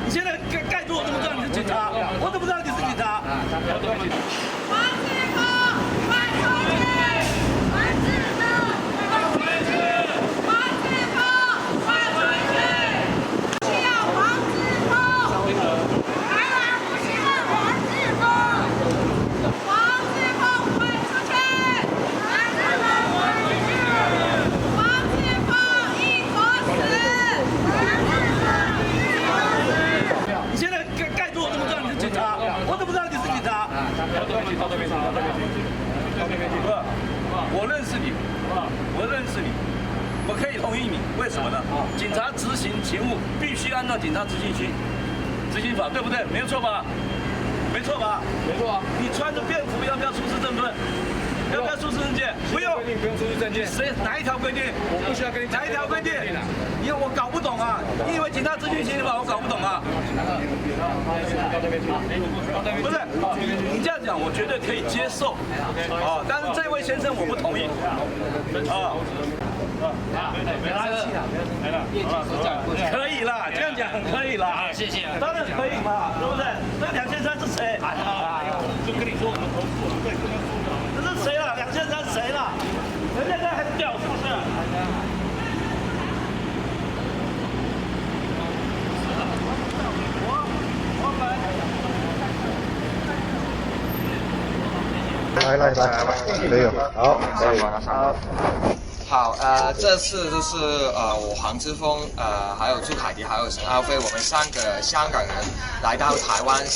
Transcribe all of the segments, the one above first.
你现在盖住我怎么知道你是警察？我怎么知道你是警察？黄志峰，快出去！黄志峰，快回去！黄志峰，快回去！需要黄志峰，台湾不希望黄志峰，黄志峰快出去！黄志峰回去！黄志峰一坨屎！你现在盖住我怎么知道你是警察？我怎么知道你是警察？我认识你，我认识你，我可以同意你，为什么呢？警察执行勤务必须按照警察执行法，对不对？没有错吧？没错吧？没错啊。你穿着便服要不要出示身份？要不要出示证件？不用，不用出示证件。谁哪一条规定？我不需要跟你哪一条规定？因为我搞不懂啊！你以为警察执行刑法我搞不懂啊？不是，你这样讲我绝对可以接受，啊，但是这位先生我不同意，啊。可以啦，这样讲可以啦，谢谢。当然可以嘛，对不对？那2300是谁？就跟你说，我们投诉我们对这是谁啦？2300是谁啦？人家在还屌是不是？来，没有，好，好，这次就是我黄之锋，还有朱凯迪，还有沈浩飞，我们3个香港人来到台湾，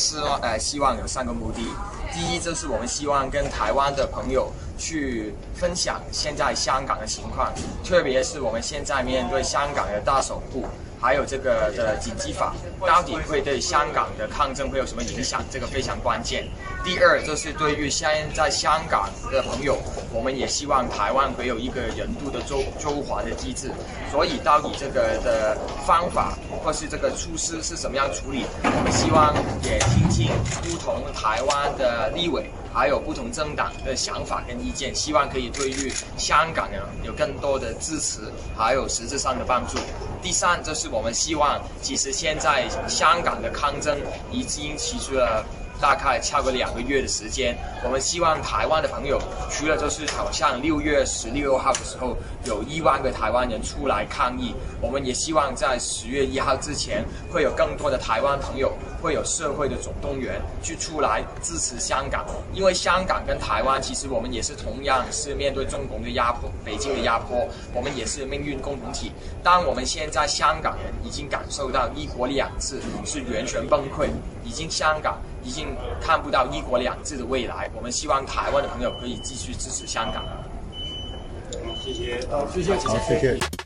希望有3个目的。第一，就是我们希望跟台湾的朋友去分享现在香港的情况，特别是我们现在面对香港的大守护，还有这个的紧急法，到底会对香港的抗争会有什么影响？这个非常关键。第二，就是对于现在香港的朋友，我们也希望台湾会有一个人道的周还的机制。所以，到底这个的方法或是这个措施是怎么样处理？我们希望也听听不同台湾的立委，还有不同政党的想法跟意见，希望可以对于香港人有更多的支持，还有实质上的帮助。第三，就是我们希望，其实现在香港的抗争已经持续了大概超过2个月的时间。我们希望台湾的朋友，除了就是好像6月16号的时候有1万个台湾人出来抗议，我们也希望在10月1号之前，会有更多的台湾朋友，会有社会的总动员去出来支持香港。因为香港跟台湾其实我们也是同样是面对中共的压迫，北京的压迫，我们也是命运共同体。当我们现在香港人已经感受到1国2制是完全崩溃，香港已经看不到1国2制的未来，我们希望台湾的朋友可以继续支持香港。谢谢，好，谢谢。